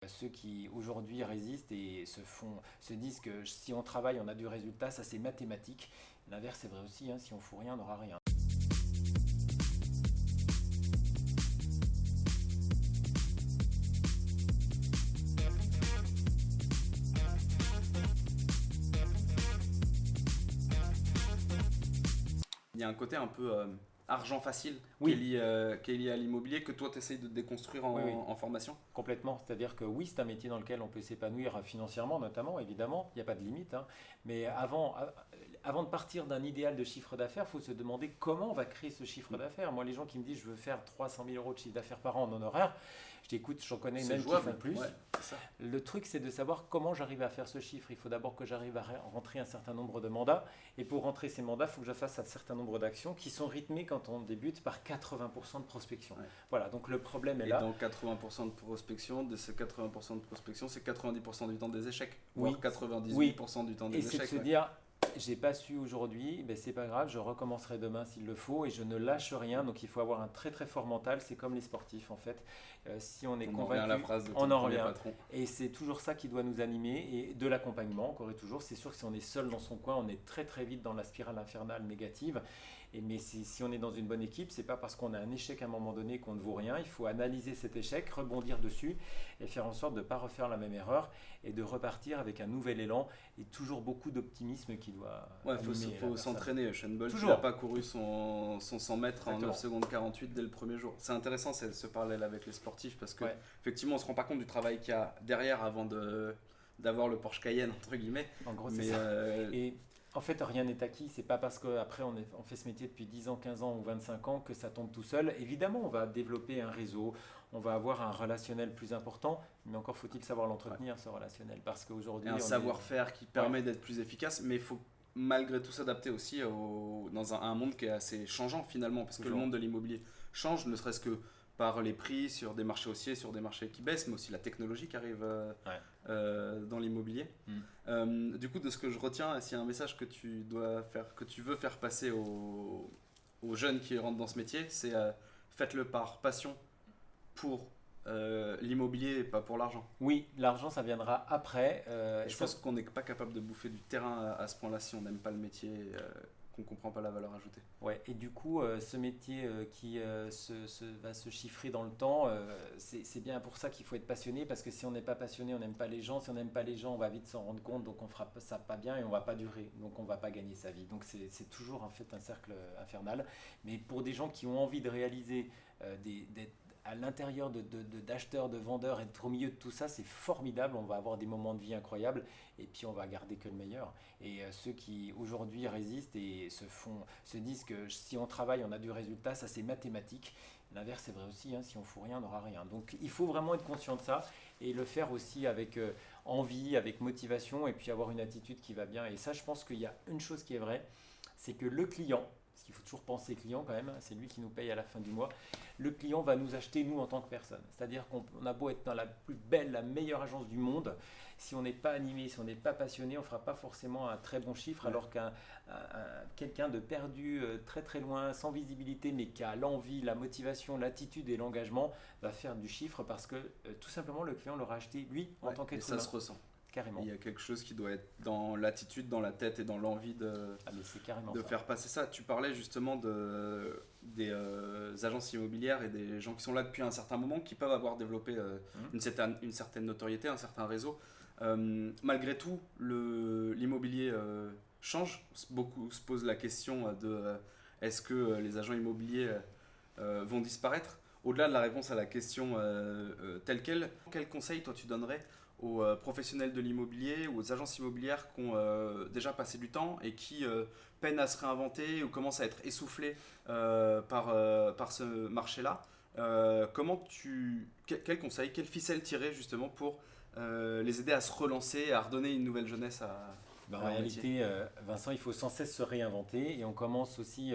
Ceux qui aujourd'hui résistent et se disent que si on travaille, on a du résultat, ça c'est mathématique. L'inverse est vrai aussi, hein, si on fout rien, on n'aura rien. Il y a un côté un peu argent facile Oui, qui est lié à l'immobilier que toi tu essayes de déconstruire oui, oui. en formation. Complètement. C'est-à-dire que oui, c'est un métier dans lequel on peut s'épanouir financièrement, notamment, évidemment. Il n'y a pas de limite, hein. Mais avant de partir d'un idéal de chiffre d'affaires, il faut se demander comment on va créer ce chiffre d'affaires. Moi, les gens qui me disent je veux faire 300 000 euros de chiffre d'affaires par an en honoraire, je dis écoute, j'en connais C'est même qui font jouable, plus. ouais, c'est ça. Le truc, c'est de savoir comment j'arrive à faire ce chiffre. Il faut d'abord que j'arrive à rentrer un certain nombre de mandats. Et pour rentrer ces mandats, il faut que je fasse un certain nombre d'actions qui sont rythmées quand on débute par 80% de prospection. Ouais. Voilà, donc le problème est Et là. dans 80% de prospection, de ces 80% de prospection, c'est 90% du temps des échecs, Oui, voire oui. 98% du temps Et des c'est de échecs. se Ouais. dire, j'ai pas su aujourd'hui, ben c'est pas grave, je recommencerai demain s'il le faut et je ne lâche rien. Donc il faut avoir un très très fort mental. C'est comme les sportifs en fait. Si on est On en revient à la convaincu, phrase de on ton en premier revient. patron. Et c'est toujours ça qui doit nous animer et de l'accompagnement encore et toujours. C'est sûr que si on est seul dans son coin, on est très très vite dans la spirale infernale négative. Mais si on est dans une bonne équipe, c'est pas parce qu'on a un échec à un moment donné qu'on ne vaut rien. Il faut analyser cet échec, rebondir dessus et faire en sorte de ne pas refaire la même erreur et de repartir avec un nouvel élan et toujours beaucoup d'optimisme qui doit Ouais, animer la faut personne. s'entraîner. Usain Bolt, il n'a Toujours. pas couru son 100 mètres en Exactement. 9 secondes 48 dès le premier jour. C'est intéressant ce parallèle avec les sportifs parce que Ouais. effectivement on se rend pas compte du travail qu'il y a derrière avant d'avoir le Porsche Cayenne entre guillemets. En gros, c'est Mais ça. Et en fait, rien n'est acquis. C'est pas parce qu'après on fait ce métier depuis 10 ans, 15 ans ou 25 ans que ça tombe tout seul. Évidemment, on va développer un réseau, on va avoir un relationnel plus important, mais encore faut-il savoir ouais. l'entretenir, ce relationnel. Parce Et qu'aujourd'hui, un on est. savoir-faire qui Ouais, permet d'être plus efficace, mais il faut malgré tout s'adapter aussi dans un monde qui est assez changeant finalement, parce que le toujours. monde de l'immobilier change, ne serait-ce que par les prix sur des marchés haussiers, sur des marchés qui baissent, mais aussi la technologie qui arrive Ouais. dans l'immobilier. Mm. Du coup, de ce que je retiens, s'il y a un message que tu dois faire, que tu veux faire passer aux jeunes qui rentrent dans ce métier, c'est faites-le par passion pour l'immobilier et pas pour l'argent. Oui, l'argent, ça viendra après. Et je pense qu'on n'est pas capable de bouffer du terrain à ce point-là si on n'aime pas le métier, qu'on ne comprend pas la valeur ajoutée. Ouais, et du coup, ce métier qui va se chiffrer dans le temps, c'est bien pour ça qu'il faut être passionné, parce que si on n'est pas passionné, on n'aime pas les gens. Si on n'aime pas les gens, on va vite s'en rendre compte, donc on fera ça pas bien et on va pas durer, donc on va pas gagner sa vie. Donc c'est toujours en fait un cercle infernal. Mais pour des gens qui ont envie de réaliser d'être à l'intérieur d'acheteurs, de vendeurs, être au milieu de tout ça, c'est formidable. On va avoir des moments de vie incroyables et puis on va garder que le meilleur. Et ceux qui aujourd'hui résistent et se disent que si on travaille, on a du résultat, ça c'est mathématique. L'inverse est vrai aussi, hein, si on fout rien, on n'aura rien. Donc il faut vraiment être conscient de ça et le faire aussi avec envie, avec motivation et puis avoir une attitude qui va bien. Et ça, je pense qu'il y a une chose qui est vraie, c'est que le client, parce qu'il faut toujours penser client quand même, hein, c'est lui qui nous paye à la fin du mois, le client va nous acheter nous en tant que personne. C'est-à-dire qu'on a beau être dans la plus belle, la meilleure agence du monde, si on n'est pas animé, si on n'est pas passionné, on ne fera pas forcément un très bon chiffre, Ouais. alors quelqu'un de perdu très très loin, sans visibilité, mais qui a l'envie, la motivation, l'attitude et l'engagement, va faire du chiffre parce que tout simplement le client l'aura acheté lui en Ouais. tant Et qu'être ça humain. se ressent. Carrément. Il y a quelque chose qui doit être dans l'attitude, dans la tête et dans l'envie Ah mais c'est carrément de ça. faire passer ça. Tu parlais justement des agences immobilières et des gens qui sont là depuis un certain moment, qui peuvent avoir développé Mhm. une certaine notoriété, un certain réseau. Malgré tout, l'immobilier change. Beaucoup se posent la question de est-ce que les agents immobiliers vont disparaître. Au-delà de la réponse à la question telle quelle, quel conseil toi tu donnerais aux professionnels de l'immobilier ou aux agences immobilières qui ont déjà passé du temps et qui peinent à se réinventer ou commencent à être essoufflés par ce marché-là. Quel conseil, quelle ficelle tirer justement pour les aider à se relancer, à redonner une nouvelle jeunesse Ben, à en leur métier? réalité, Vincent, il faut sans cesse se réinventer et on commence aussi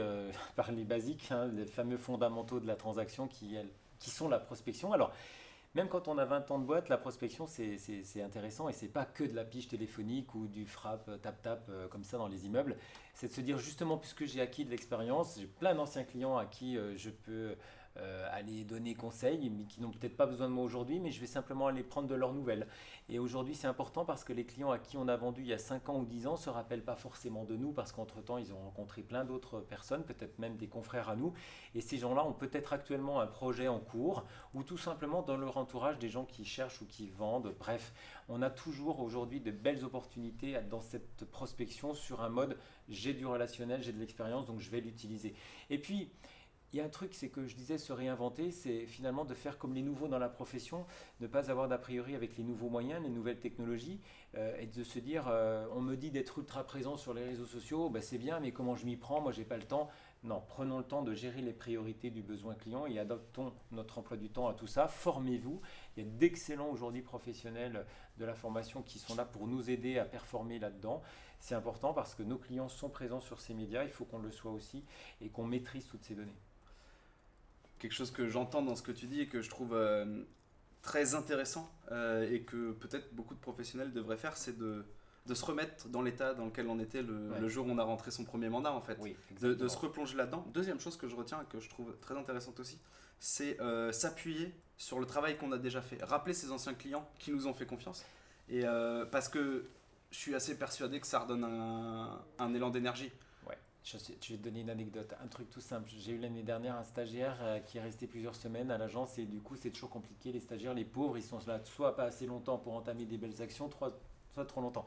par les basiques, hein, les fameux fondamentaux de la transaction qui sont la prospection. Alors, même quand on a 20 ans de boîte, la prospection, c'est intéressant et c'est pas que de la pige téléphonique ou du frappe, tap-tap comme ça dans les immeubles. C'est de se dire justement, puisque j'ai acquis de l'expérience, j'ai plein d'anciens clients à qui je peux aller donner conseil, mais qui n'ont peut-être pas besoin de moi aujourd'hui, mais je vais simplement aller prendre de leurs nouvelles. Et aujourd'hui, c'est important parce que les clients à qui on a vendu il y a 5 ans ou 10 ans ne se rappellent pas forcément de nous, parce qu'entre-temps, ils ont rencontré plein d'autres personnes, peut-être même des confrères à nous. Et ces gens-là ont peut-être actuellement un projet en cours, ou tout simplement dans leur entourage des gens qui cherchent ou qui vendent. Bref, on a toujours aujourd'hui de belles opportunités dans cette prospection sur un mode j'ai du relationnel, j'ai de l'expérience, donc je vais l'utiliser. Et puis, il y a un truc, c'est que je disais se réinventer, c'est finalement de faire comme les nouveaux dans la profession, ne pas avoir d'a priori avec les nouveaux moyens, les nouvelles technologies, et de se dire, on me dit d'être ultra présent sur les réseaux sociaux, ben c'est bien, mais comment je m'y prends? Moi, j'ai pas le temps. Non, prenons le temps de gérer les priorités du besoin client et adoptons notre emploi du temps à tout ça. Formez-vous. Il y a d'excellents aujourd'hui professionnels de la formation qui sont là pour nous aider à performer là-dedans. C'est important parce que nos clients sont présents sur ces médias, il faut qu'on le soit aussi et qu'on maîtrise toutes ces données. Quelque chose que j'entends dans ce que tu dis et que je trouve très intéressant et que peut-être beaucoup de professionnels devraient faire, c'est de se remettre dans l'état dans lequel on était le jour où on a rentré son premier mandat en fait. Oui, de se replonger là-dedans. Deuxième chose que je retiens et que je trouve très intéressante aussi, c'est s'appuyer sur le travail qu'on a déjà fait. Rappeler ses anciens clients qui nous ont fait confiance. Et parce que je suis assez persuadé que ça redonne un élan d'énergie. Ouais, je vais te donner une anecdote, un truc tout simple. J'ai eu l'année dernière un stagiaire qui est resté plusieurs semaines à l'agence et du coup c'est toujours compliqué. Les stagiaires, les pauvres, ils sont là soit pas assez longtemps pour entamer des belles actions, soit trop longtemps.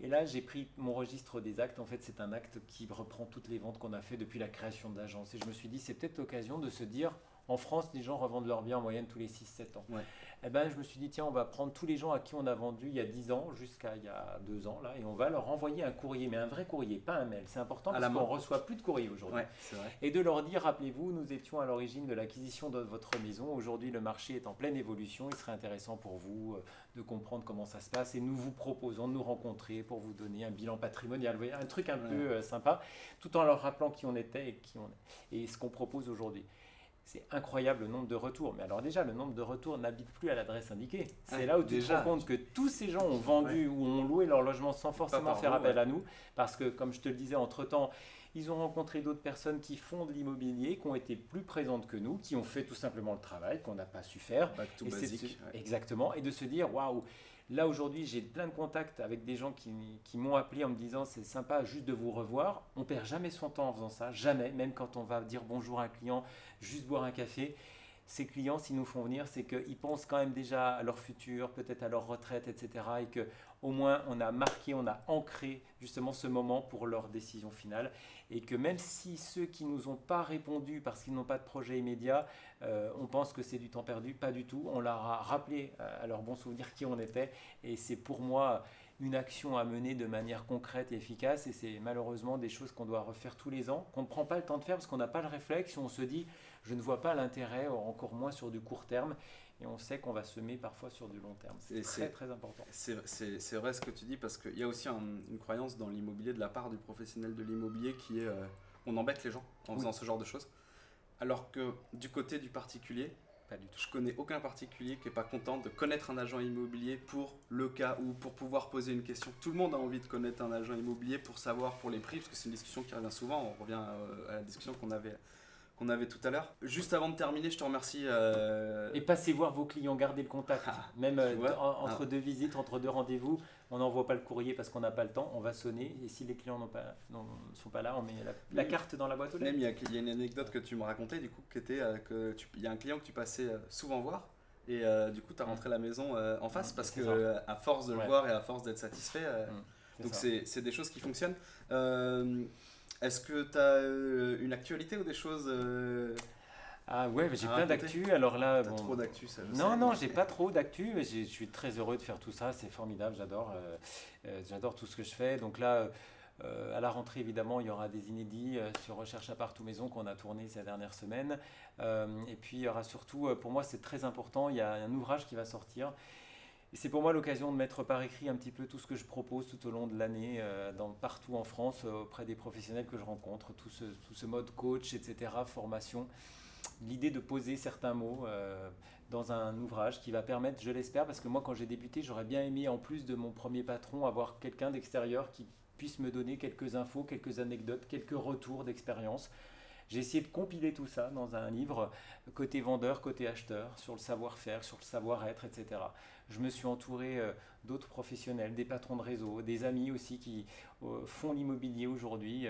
Et là, j'ai pris mon registre des actes. En fait, c'est un acte qui reprend toutes les ventes qu'on a fait depuis la création de l'agence. Et je me suis dit, c'est peut-être l'occasion de se dire, en France, les gens revendent leurs biens en moyenne tous les 6-7 ans. Ouais. Et ben, je me suis dit, tiens, on va prendre tous les gens à qui on a vendu il y a 10 ans jusqu'à il y a 2 ans, là, et on va leur envoyer un courrier, mais un vrai courrier, pas un mail. C'est important parce qu'on ne reçoit plus de courrier aujourd'hui. Ouais, c'est vrai. Et de leur dire, rappelez-vous, nous étions à l'origine de l'acquisition de votre maison. Aujourd'hui, le marché est en pleine évolution. Il serait intéressant pour vous de comprendre comment ça se passe. Et nous vous proposons de nous rencontrer pour vous donner un bilan patrimonial. Vous voyez, un truc un peu sympa, tout en leur rappelant qui on était et qui on est, et ce qu'on propose aujourd'hui. C'est incroyable le nombre de retours. Mais alors déjà, le nombre de retours n'habite plus à l'adresse indiquée. C'est là où tu te rends compte que tous ces gens ont vendu ou ont loué leur logement sans forcément faire appel à nous. Parce que, comme je te le disais, entre-temps, ils ont rencontré d'autres personnes qui font de l'immobilier, qui ont été plus présentes que nous, qui ont fait tout simplement le travail qu'on n'a pas su faire. Back to basic. Exactement. Et de se dire, waouh, là aujourd'hui, j'ai plein de contacts avec des gens qui m'ont appelé en me disant c'est sympa juste de vous revoir. On perd jamais son temps en faisant ça, jamais. Même quand on va dire bonjour à un client, juste boire un café. Ces clients, s'ils nous font venir, c'est qu'ils pensent quand même déjà à leur futur, peut-être à leur retraite, etc. Et qu'au moins, on a marqué, on a ancré justement ce moment pour leur décision finale. Et que même si ceux qui ne nous ont pas répondu parce qu'ils n'ont pas de projet immédiat, on pense que c'est du temps perdu, pas du tout. On leur a rappelé à leur bon souvenir qui on était. Et c'est pour moi une action à mener de manière concrète et efficace. Et c'est malheureusement des choses qu'on doit refaire tous les ans, qu'on ne prend pas le temps de faire parce qu'on n'a pas le réflexe. On se dit, je ne vois pas l'intérêt, encore moins sur du court terme. Et on sait qu'on va semer parfois sur du long terme. C'est très important. C'est vrai ce que tu dis parce qu'il y a aussi une croyance dans l'immobilier de la part du professionnel de l'immobilier qui est on embête les gens en faisant ce genre de choses. Alors que du côté du particulier, pas du tout. Je connais aucun particulier qui n'est pas content de connaître un agent immobilier pour le cas où, pour pouvoir poser une question. Tout le monde a envie de connaître un agent immobilier pour savoir pour les prix, parce que c'est une discussion qui revient souvent. On revient à la discussion qu'on avait tout à l'heure. Juste avant de terminer, je te remercie. Et passez voir vos clients, gardez le contact. Même entre deux visites, entre deux rendez-vous, on n'envoie pas le courrier parce qu'on n'a pas le temps, on va sonner. Et si les clients ne sont pas là, on met la carte dans la boîte aux lettres. Même il y a une anecdote que tu me racontais, du coup, qui était il y a un client que tu passais souvent voir. Et du coup, tu as rentré la maison en face parce que à force de le voir et à force d'être satisfait, donc c'est des choses qui fonctionnent. Est-ce que tu as une actualité ou des choses Ah ouais, j'ai plein d'actu. Alors là, t'as trop d'actu, ça je sais. Non, j'ai pas trop d'actu. Mais je suis très heureux de faire tout ça. C'est formidable. J'adore tout ce que je fais. Donc là, à la rentrée, évidemment, il y aura des inédits sur Recherche Appart ou Maison qu'on a tourné ces dernières semaines. Et puis il y aura surtout, pour moi, c'est très important. Il y a un ouvrage qui va sortir. Et c'est pour moi l'occasion de mettre par écrit un petit peu tout ce que je propose tout au long de l'année, partout en France, auprès des professionnels que je rencontre, tout ce mode coach, etc., formation. L'idée de poser certains mots dans un ouvrage qui va permettre, je l'espère, parce que moi quand j'ai débuté, j'aurais bien aimé, en plus de mon premier patron, avoir quelqu'un d'extérieur qui puisse me donner quelques infos, quelques anecdotes, quelques retours d'expérience. J'ai essayé de compiler tout ça dans un livre, côté vendeur, côté acheteur, sur le savoir-faire, sur le savoir-être, etc. Je me suis entouré d'autres professionnels, des patrons de réseau, des amis aussi qui font l'immobilier aujourd'hui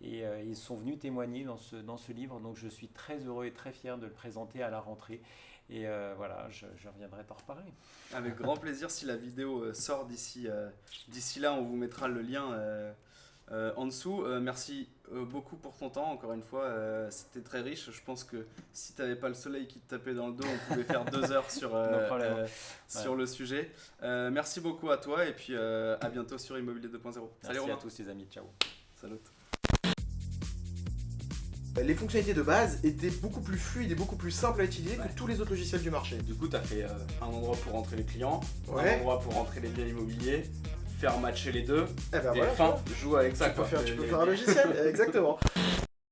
et ils sont venus témoigner dans ce livre. Donc je suis très heureux et très fier de le présenter à la rentrée. Et voilà, je reviendrai t'en reparler. Avec grand plaisir, si la vidéo sort d'ici là, on vous mettra le lien en dessous. Merci beaucoup pour ton temps, encore une fois, c'était très riche. Je pense que si tu n'avais pas le soleil qui te tapait dans le dos, on pouvait faire 2 heures sur le sujet. Merci beaucoup à toi et puis à bientôt sur Immobilier 2.0. Salut Merci à tous les amis, ciao. Salut. Les fonctionnalités de base étaient beaucoup plus fluides et beaucoup plus simples à utiliser que tous les autres logiciels du marché. Du coup, tu as fait un endroit pour rentrer les clients, Ouais. un endroit pour rentrer les biens immobiliers, faire matcher les deux, Eh ben et voilà, enfin, joue avec ça. tu peux faire un logiciel, exactement.